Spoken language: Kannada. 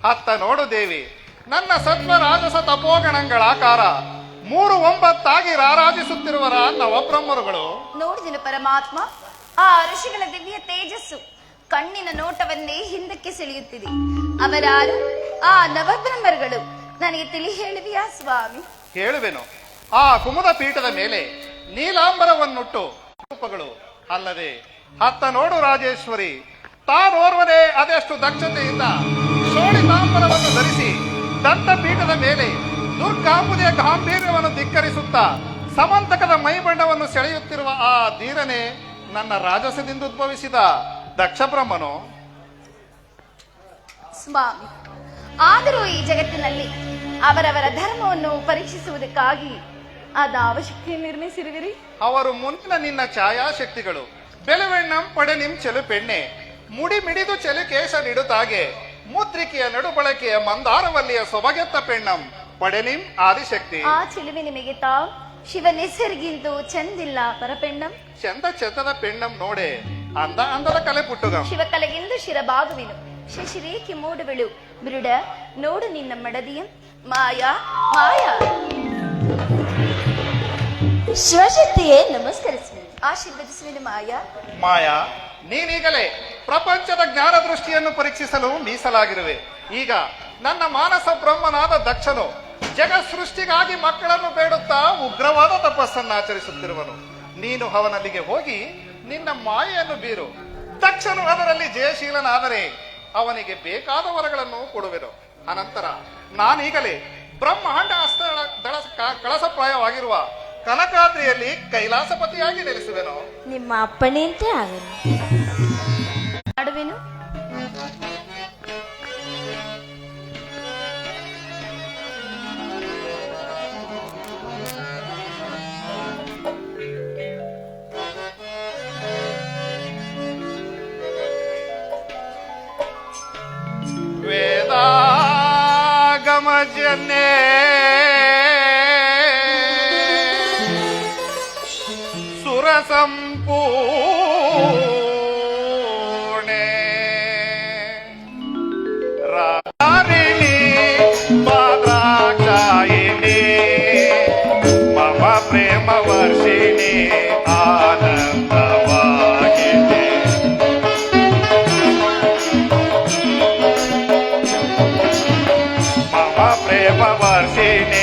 ಅತ್ತ ನೋಡು ದೇವಿ, ನನ್ನ ಸತ್ವ ರಾಜಸ ತಪೋಗಣಗಳಾಕಾರ 3-9 ರಾರಾಜಿಸುತ್ತಿರುವರ ನವಬ್ರಹ್ಮರುಗಳು. ನೋಡಿದನು ಪರಮಾತ್ಮ, ಆ ಋಷಿಗಳ ದಿವ್ಯ ತೇಜಸ್ಸು ಕಣ್ಣಿನ ನೋಟವನ್ನೇ ಹಿಂದಕ್ಕೆ ಸೆಳೆಯುತ್ತಿದೆ. ಅವರಾರು ಆ ನವಬ್ರಹ್ಮರುಗಳು ನನಗೆ ತಿಳಿ ಹೇಳುವಿಯಾ ಸ್ವಾಮಿ? ಹೇಳುವೆನು. ಆ ಕುಮುದ ಪೀಠದ ಮೇಲೆ ನೀಲಾಂಬರವನ್ನುಟ್ಟು ರೂಪಗಳು ಅಲ್ಲದೆ ಅತ್ತ ನೋಡು ರಾಜೇಶ್ವರಿ, ತಾನೋರ್ವನೇ ಅದೆಷ್ಟು ದಕ್ಷತೆಯಿಂದ ಶೋಣಿತಾಂಬರವನ್ನು ಧರಿಸಿ ದಂತ ಪೀಠದ ಮೇಲೆ ದುರ್ಗಾಂಬುದಿಯ ಗಾಂಭೀರ್ಯವನ್ನು ಧಿಕ್ಕರಿಸುತ್ತಾ ಸಮಂತಕದ ಮೈಬಣ್ಣವನ್ನು ಸೆಳೆಯುತ್ತಿರುವ ಆ ಧೀರನೇ ನನ್ನ ರಾಜಸದಿಂದ ಉದ್ಭವಿಸಿದ ದಕ್ಷ ಬ್ರಹ್ಮನು. ಸ್ವಾಮಿ, ಆದರೂ ಈ ಜಗತ್ತಿನಲ್ಲಿ ಅವರವರ ಧರ್ಮವನ್ನು ಪರೀಕ್ಷಿಸುವುದಕ್ಕಾಗಿ ಆದ ಅವಶ್ಯಕತೆ ನಿರ್ಮಿಸಿರುವಿರಿ. ಅವರು ಮುಂದಿನ ನಿನ್ನ ಛಾಯಾಶಕ್ತಿಗಳು. ಬೆಲವೆಣ್ಣಂ ಪಡೆನಿಂ ಚೆಲುಪೆಣ್ಣೆ, ಮುಡಿ ಮಿಡಿದು ಚೆಲುಕೇಶ ನಿಡುತ್ತಾಗೆ, ಮುದ್ರಿಕೆಯ ನಡುಬಳಕೆಯ ಮಂದಾರವಲ್ಲಿಯ ಸೊಬಗೆತ್ತ ಪೆಣ್ಣಂ ಪಡೆನಿಂ ಆದಿಶಕ್ತಿ. ಆ ಚೆಲುವೆ ನಿಮಗೆ ತಾವ್ ಶಿವನೆಸರಿಗಿಂತೂ ಚಂದಿಲ್ಲ ಪರಪೆಣ್ಣಂ. ಚಂದ ಚಂದದ ಪೆಣ್ಣಂ ನೋಡೆ, ಅಂದ ಅಂದದ ಕಲೆ ಪುಟ್ಟುಗಂ. ಶಿವಕಲೆಗೆಂದು ಶಿರಬಾಗುವೆನು, ಶಶಿರೇಖೆ ಮೂಡುವೆಳು ಬಿರುಡ ನೋಡು ನಿನ್ನ ಮಡದಿಯಂ. ಮಾಯಾ ಮಾಯಾ ಶಿವಶಕ್ತಿಯೇ ನಮಸ್ಕರಿಸುವೆ, ಆಶೀರ್ವದಿಸುವೆನು ಮಾಯಾ. ಮಾಯಾ, ನೀನೀಗಲೇ ಪ್ರಪಂಚದ ಜ್ಞಾನ ದೃಷ್ಟಿಯನ್ನು ಪರೀಕ್ಷಿಸಲು ಮೀಸಲಾಗಿರುವೆ. ಈಗ ನನ್ನ ಮಾನಸ ಬ್ರಹ್ಮನಾದ ದಕ್ಷನು ಜಗತ್ ಸೃಷ್ಟಿಗಾಗಿ ಮಕ್ಕಳನ್ನು ಬೇಡುತ್ತಾ ಉಗ್ರವಾದ ತಪಸ್ಸನ್ನು ಆಚರಿಸುತ್ತಿರುವನು. ನೀನು ಅವನಲ್ಲಿಗೆ ಹೋಗಿ ನಿನ್ನ ಮಾಯೆಯನ್ನು ಬೀರು. ದಕ್ಷನು ಅದರಲ್ಲಿ ಜಯಶೀಲನಾದರೆ ಅವನಿಗೆ ಬೇಕಾದ ವರಗಳನ್ನು ಕೊಡುವೆನು. ಅನಂತರ ನಾನೀಗಲೇ ಬ್ರಹ್ಮಾಂಡ ಹಸ್ತ ಕಳಸಪ್ರಾಯವಾಗಿರುವ ಕನಕಾದ್ರಿಯಲ್ಲಿ ಕೈಲಾಸಪತಿಯಾಗಿ ನೆಲೆಸುವೆನು. ನಿಮ್ಮ ಅಪ್ಪಣೆಯಂತೆ ಆಗಲಿ. ಮಾಡುವೆನು. ವೇದಾಗಮಜನ್ಯೇ ಸುರಸಂಪೂರ್ಣೆ ರಾರಿಣಿ ಪಾದ್ರಾಕ್ಷಾಯಿಣಿ ಮಮ ಪ್ರೇಮ ವರ್ಷಿಣಿ ಆನಂದವಾಗಿಣಿ. ಮಮ ಪ್ರೇಮ ವರ್ಷಿಣಿ